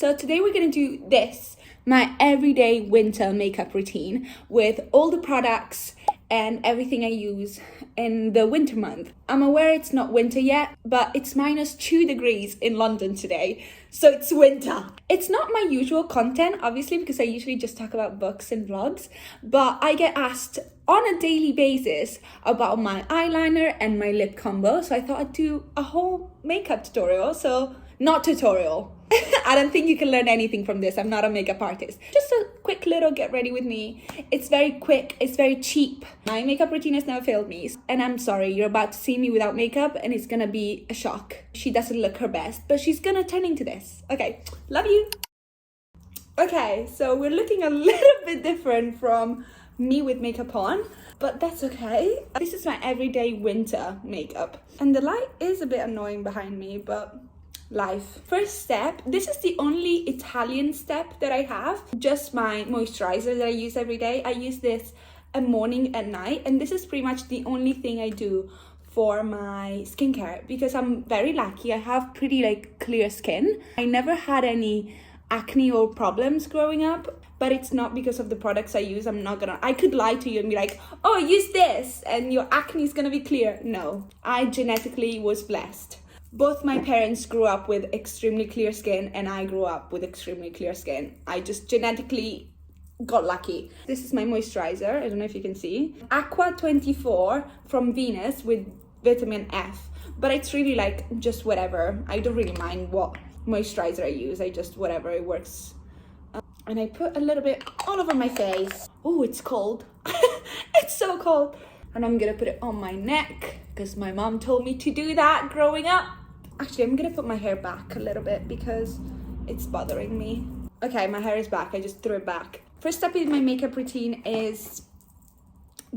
So today we're gonna do this, my everyday winter makeup routine with all the products and everything I use in the winter month. I'm aware it's not winter yet, but it's -2 degrees in London today, so it's winter. It's not my usual content, obviously, because I usually just talk about books and vlogs, but I get asked on a daily basis about my eyeliner and my lip combo, so I thought I'd do a whole makeup tutorial. So not tutorial. I don't think you can learn anything from this. I'm not a makeup artist. Just a quick little get ready with me. It's very quick, it's very cheap. My makeup routine has never failed me. And I'm sorry, you're about to see me without makeup and it's gonna be a shock. She doesn't look her best, but she's gonna turn into this. Okay, love you. Okay, so we're looking a little bit different from me with makeup on, but that's okay. This is my everyday winter makeup. And the light is a bit annoying behind me, but life. First step, this is the only Italian step that I have, just my moisturizer that I use every day. I use this a morning and night, and this is pretty much the only thing I do for my skincare because I'm very lucky. I have pretty clear skin. I never had any acne or problems growing up, but it's not because of the products I use. I could lie to you and be like, oh, use this and your acne is gonna be clear. No, I genetically was blessed. Both my parents grew up with extremely clear skin and I grew up with extremely clear skin. I just genetically got lucky. This is my moisturizer. I don't know if you can see. Aqua 24 from Venus with vitamin F. But it's really just whatever. I don't really mind what moisturizer I use. I just whatever, it works. And I put a little bit all over my face. Oh, it's cold. It's so cold. And I'm gonna put it on my neck because my mom told me to do that growing up. Actually, I'm gonna put my hair back a little bit because it's bothering me. Okay, my hair is back. I just threw it back. First step in my makeup routine is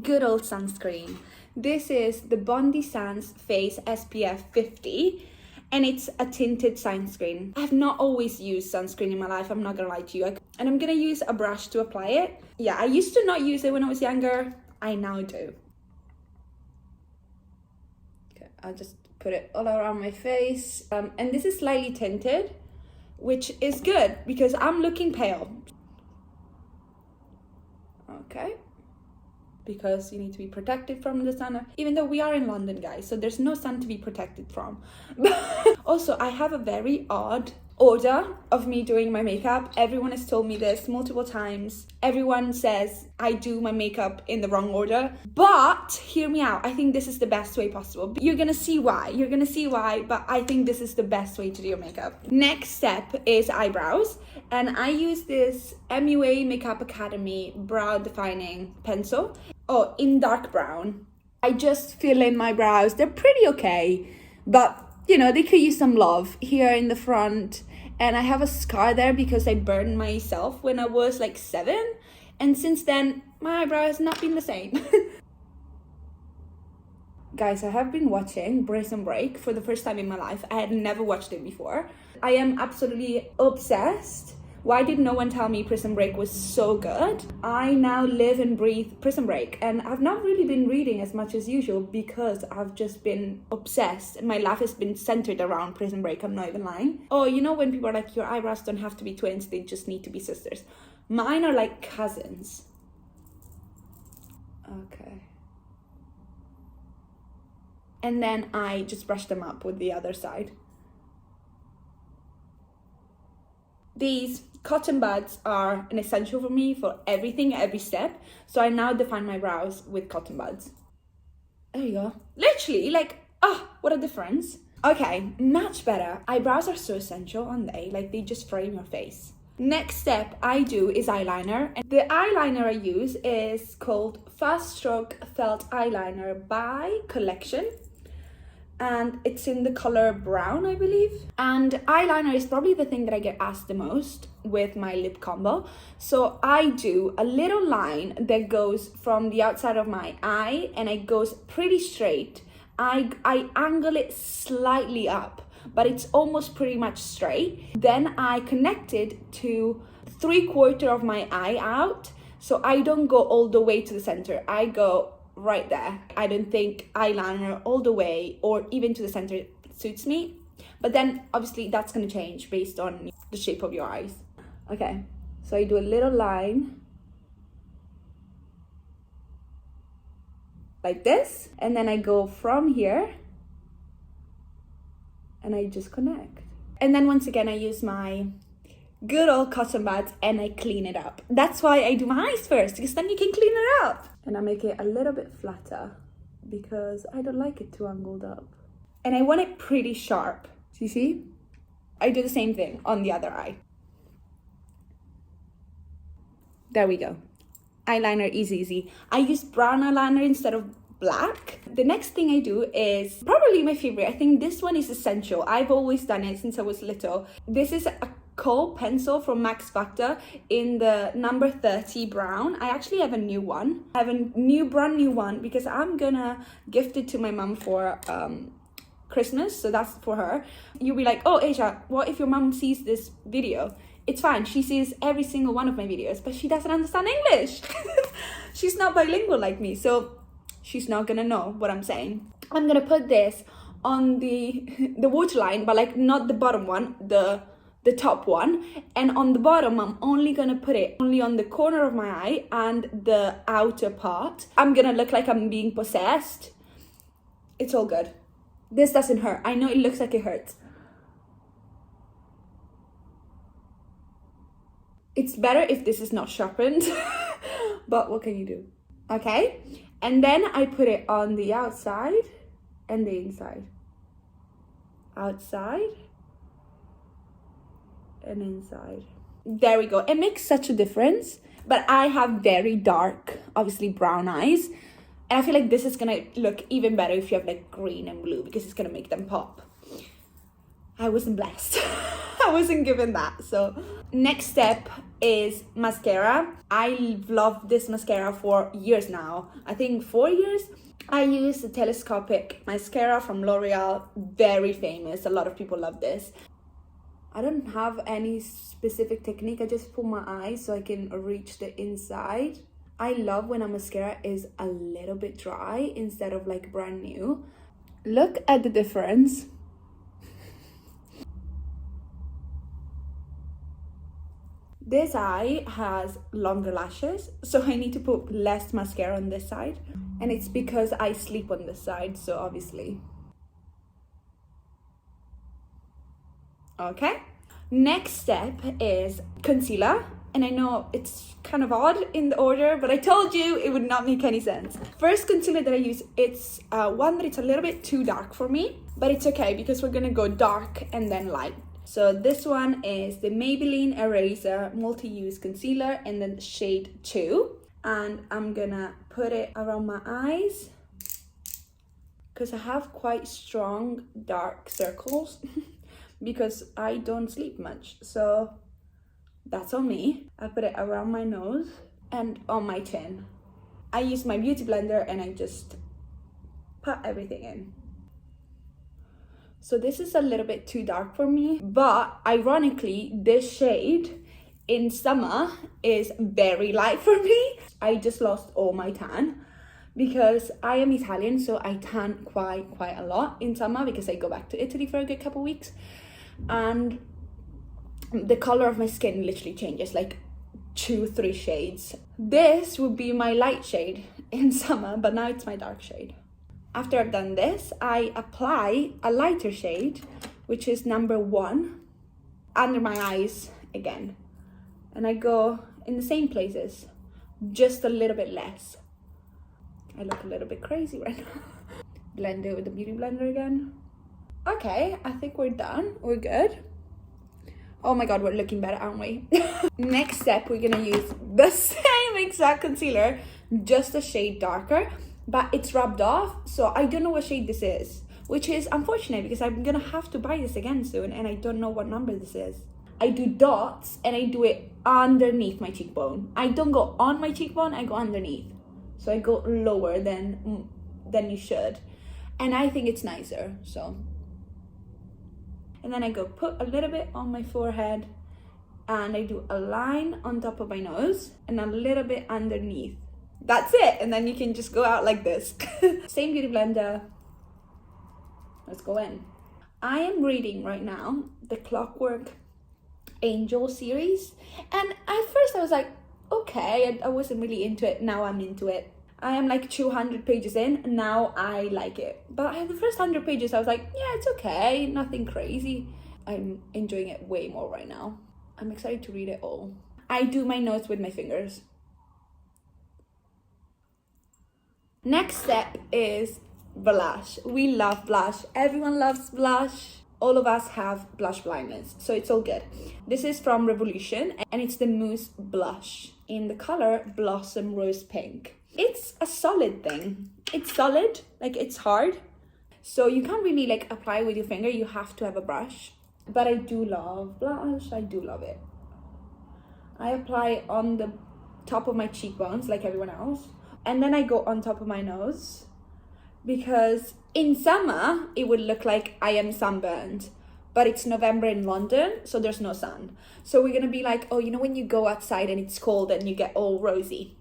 good old sunscreen. This is the Bondi Sands Face SPF 50. And it's a tinted sunscreen. I have not always used sunscreen in my life, I'm not gonna lie to you. And I'm gonna use a brush to apply it. Yeah, I used to not use it when I was younger. I now do. Okay, I'll just put it all around my face. And this is slightly tinted, which is good because I'm looking pale. Okay. Because you need to be protected from the sun, even though we are in London, guys, so there's no sun to be protected from. Also, I have a very odd order of me doing my makeup. Everyone has told me this multiple times. Everyone says I do my makeup in the wrong order, but hear me out. I think this is the best way possible. You're gonna see why, but I think this is the best way to do your makeup. Next step is eyebrows, and I use this MUA Makeup Academy brow defining pencil. Oh, in dark brown. I just fill in my brows. They're pretty okay, but you know, they could use some love here in the front. And I have a scar there because I burned myself when I was 7. And since then, my eyebrow has not been the same. Guys, I have been watching Prison Break for the first time in my life. I had never watched it before. I am absolutely obsessed. Why did no one tell me Prison Break was so good? I now live and breathe Prison Break, and I've not really been reading as much as usual because I've just been obsessed. My life has been centered around Prison Break, I'm not even lying. Oh, you know when people are like, your eyebrows don't have to be twins, they just need to be sisters. Mine are like cousins. Okay. And then I just brush them up with the other side. These cotton buds are an essential for me for everything, every step. So I now define my brows with cotton buds. There you go. Literally, what a difference. Okay, much better. Eyebrows are so essential, aren't they? They just frame your face. Next step I do is eyeliner. And the eyeliner I use is called Fast Stroke Felt Eyeliner by Collection. And it's in the color brown, I believe. And eyeliner is probably the thing that I get asked the most with my lip combo. So I do a little line that goes from the outside of my eye and it goes pretty straight. I angle it slightly up, but it's almost pretty much straight. Then I connect it to 3/4 of my eye out. So I don't go all the way to the center. I go right there. I don't think eyeliner all the way or even to the center suits me, but then obviously that's going to change based on the shape of your eyes. Okay, so I do a little line like this, and then I go from here and I just connect. And then once again, I use my good old cotton buds and I clean it up. That's why I do my eyes first, because then you can clean it up. And I make it a little bit flatter because I don't like it too angled up. And I want it pretty sharp. So you see? I do the same thing on the other eye. There we go. Eyeliner is easy. I use brown eyeliner instead of black. The next thing I do is probably my favorite. I think this one is essential. I've always done it since I was little. This is a kohl pencil from Max Factor in the number 30 brown. I actually have a new one. I have a brand new one because I'm gonna gift it to my mom for Christmas, so that's for her. You'll be like, oh Asia, what if your mom sees this video? It's fine, she sees every single one of my videos, but she doesn't understand English. She's not bilingual like me, so she's not gonna know what I'm saying. I'm gonna put this on the waterline, but like not the bottom one, the top one. And on the bottom, I'm only gonna put it only on the corner of my eye and the outer part. I'm gonna look like I'm being possessed. It's all good. This doesn't hurt. I know it looks like it hurts. It's better if this is not sharpened, but what can you do? Okay, and then I put it on the outside and the inside. Outside and inside. There we go. It makes such a difference, but I have very dark, obviously brown eyes. And I feel like this is gonna look even better if you have like green and blue, because it's gonna make them pop. I wasn't blessed. I wasn't given that. So next step is mascara. I've loved this mascara for years now. I think 4 years. I use the telescopic mascara from L'Oreal. Very famous. A lot of people love this. I don't have any specific technique. I just pull my eyes so I can reach the inside. I love when a mascara is a little bit dry instead of like brand new. Look at the difference. This eye has longer lashes, so I need to put less mascara on this side. And it's because I sleep on this side, so obviously. Okay. Next step is concealer. And I know it's kind of odd in the order, but I told you it would not make any sense. First concealer that I use, it's one that it's a little bit too dark for me, but it's okay because we're gonna go dark and then light. So this one is the Maybelline Eraser Multi-Use Concealer in the shade 2. And I'm gonna put it around my eyes because I have quite strong dark circles because I don't sleep much. So that's on me. I put it around my nose and on my chin. I use my beauty blender and I just put everything in. So this is a little bit too dark for me, but ironically, this shade in summer is very light for me. I just lost all my tan because I am Italian, so I tan quite a lot in summer because I go back to Italy for a good couple weeks. And the color of my skin literally changes like 2-3 shades. This would be my light shade in summer, but now it's my dark shade. After I've done this, I apply a lighter shade, which is number 1, under my eyes again. And I go in the same places, just a little bit less. I look a little bit crazy right now. Blend it with the beauty blender again. Okay, I think we're done. We're good. Oh my god, we're looking better, aren't we? Next step, we're gonna use the same exact concealer, just a shade darker, but it's rubbed off, so I don't know what shade this is, which is unfortunate because I'm gonna have to buy this again soon and I don't know what number this is. I do dots and I do it underneath my cheekbone. I don't go on my cheekbone, I go underneath. So I go lower than you should. And I think it's nicer, so. And then I go put a little bit on my forehead and I do a line on top of my nose and a little bit underneath. That's it, and then you can just go out like this. Same beauty blender. Let's go in. I am reading right now The Clockwork Angel series. And at first I was like, okay, I wasn't really into it. Now I'm into it. I am like 200 pages in, now I like it. But the first 100 pages, I was like, yeah, it's okay, nothing crazy. I'm enjoying it way more right now. I'm excited to read it all. I do my notes with my fingers. Next step is blush. We love blush. Everyone loves blush. All of us have blush blindness, so it's all good. This is from Revolution, and it's the Mousse Blush in the color Blossom Rose Pink. It's a solid thing. It's solid, like it's hard. So you can't really like apply with your finger, you have to have a brush. But I do love blush, I do love it. I apply on the top of my cheekbones like everyone else. And then I go on top of my nose. Because in summer, it would look like I am sunburned. But it's November in London, so there's no sun. So we're gonna be like, oh, you know when you go outside and it's cold and you get all rosy?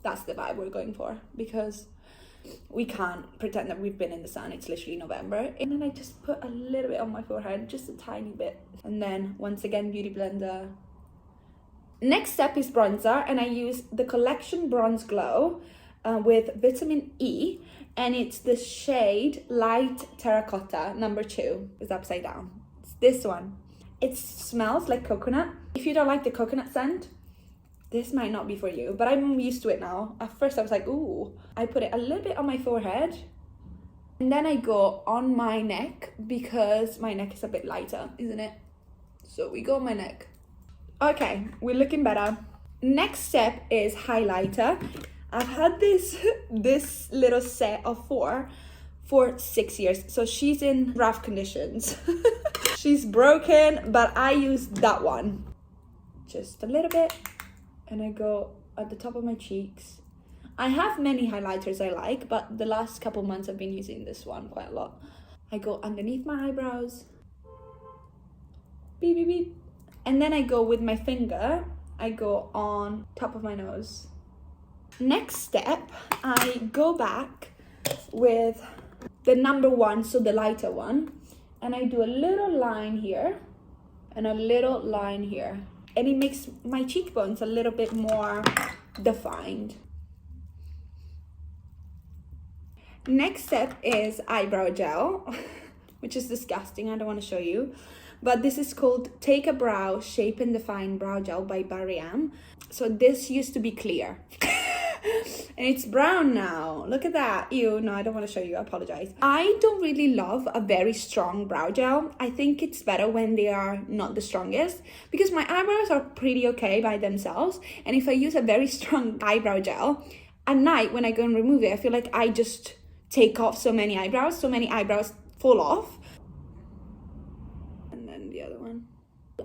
That's the vibe we're going for, because we can't pretend that we've been in the sun. It's literally November. And then I just put a little bit on my forehead, just a tiny bit. And then once again, Beauty Blender. Next step is bronzer, and I use the Collection Bronze Glow with vitamin E, and it's the shade Light Terracotta number 2. It's upside down. It's this one. It smells like coconut. If you don't like the coconut scent, this might not be for you, but I'm used to it now. At first I was like, ooh. I put it a little bit on my forehead, and then I go on my neck because my neck is a bit lighter, isn't it? So we go on my neck. Okay, we're looking better. Next step is highlighter. I've had this little set of 4 for 6 years. So she's in rough conditions. She's broken, but I use that one. Just a little bit. And I go at the top of my cheeks. I have many highlighters I like, but the last couple months I've been using this one quite a lot. I go underneath my eyebrows. Beep, beep, beep. And then I go with my finger, I go on top of my nose. Next step, I go back with the number 1, so the lighter one. And I do a little line here and a little line here. And it makes my cheekbones a little bit more defined. Next step is eyebrow gel, which is disgusting. I don't want to show you. But this is called Take a Brow Shape and Define Brow Gel by Barry M. So this used to be clear. And it's brown now. Look at that. Ew, no, I don't want to show you. I apologize. I don't really love a very strong brow gel. I think it's better when they are not the strongest, because my eyebrows are pretty okay by themselves. And if I use a very strong eyebrow gel, at night when I go and remove it, I feel like I just take off so many eyebrows fall off. And then the other one.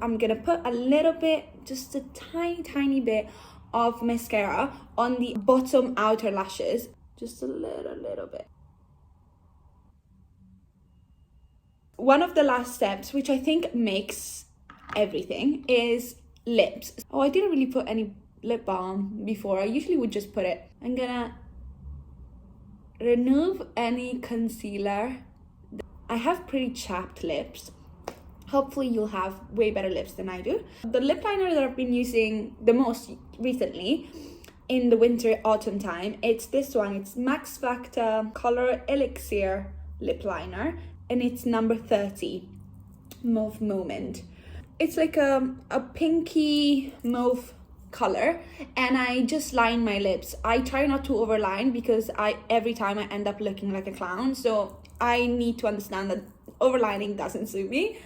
I'm gonna put a little bit, just a tiny bit of mascara on the bottom outer lashes, just a little bit. One of the last steps, which I think makes everything, is lips. Oh, I didn't really put any lip balm before. I usually would just put it. I'm gonna remove any concealer. I have pretty chapped lips. Hopefully you'll have way better lips than I do. The lip liner that I've been using the most recently in the winter autumn time, it's this one. It's Max Factor Color Elixir lip liner, and it's number 30, Mauve Moment. It's like a pinky mauve color, and I just line my lips. I try not to overline because every time I end up looking like a clown, so I need to understand that overlining doesn't suit me.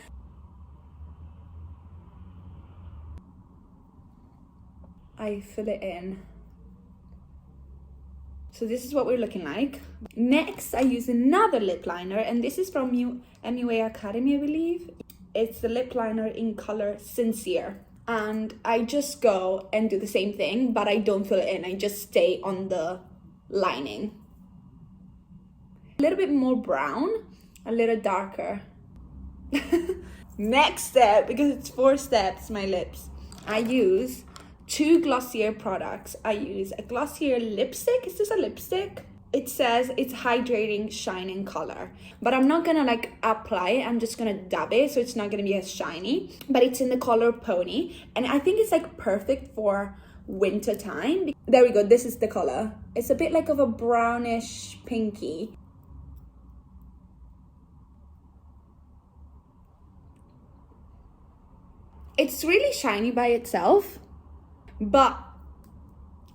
I fill it in. So this is what we're looking like. Next, I use another lip liner, and this is from MUA Academy, I believe. It's the lip liner in color Sincere. And I just go and do the same thing, but I don't fill it in. I just stay on the lining. A little bit more brown, a little darker. Next step, because it's 4 steps, my lips. I use 2 Glossier products. I use a Glossier lipstick. Is this a lipstick? it says it's hydrating, shining color, but I'm not gonna like apply it. I'm just gonna dab it, so it's not gonna be as shiny, but it's in the color Pony, and I think it's like perfect for winter time. There we go, this is the color. It's a bit like of a brownish pinky. It's really shiny by itself, but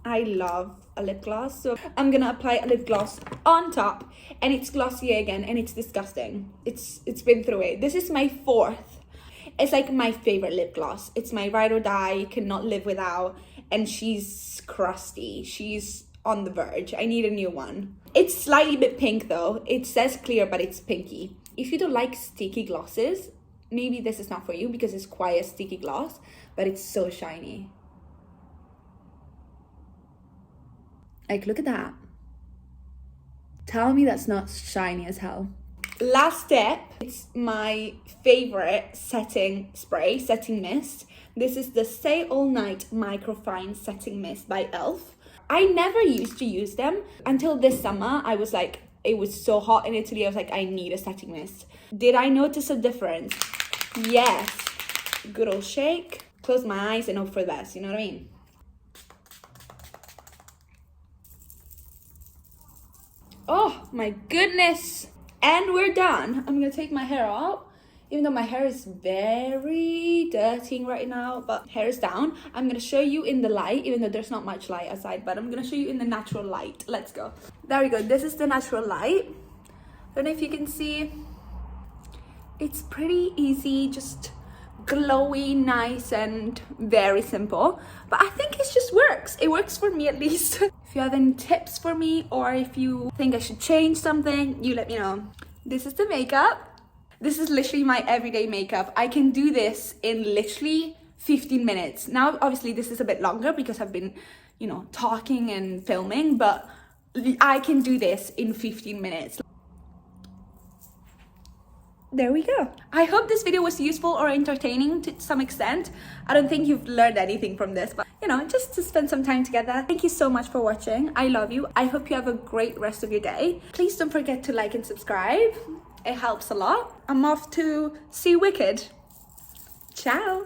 I love a lip gloss, so I'm gonna apply a lip gloss on top, and it's glossy again, and it's disgusting. It's been through it. This is my 4th. It's like my favorite lip gloss. It's my ride or die, cannot live without, and she's crusty. She's on the verge. I need a new one. It's slightly bit pink though. It says clear, but it's pinky. If you don't like sticky glosses, maybe this is not for you, because it's quite a sticky gloss, but it's so shiny. Like, look at that. Tell me that's not shiny as hell. Last step, it's my favorite setting spray, setting mist. This is the Stay All Night Microfine Setting Mist by e.l.f. I never used to use them until this summer. I was like, it was so hot in Italy. I was like, I need a setting mist. Did I notice a difference? Yes. Good old shake. Close my eyes and hope for the best, you know what I mean? Oh my goodness. And we're done. I'm gonna take my hair out, even though my hair is very dirty right now, but hair is down. I'm gonna show you in the light, even though there's not much light outside, but I'm gonna show you in the natural light. Let's go. There we go. This is the natural light. Don't know if you can see. It's pretty easy, just glowy, nice, and very simple, but I think it just works. It works for me, at least. If you have any tips for me, or if you think I should change something, you let me know. This is the makeup. This is literally my everyday makeup. I can do this in literally 15 minutes. Now obviously this is a bit longer because I've been, you know, talking and filming, but I can do this in 15 minutes. There we go. I hope this video was useful or entertaining to some extent. I don't think you've learned anything from this, but you know, just to spend some time together. Thank you so much for watching. I love you. I hope you have a great rest of your day. Please don't forget to like and subscribe. It helps a lot. I'm off to see Wicked. Ciao.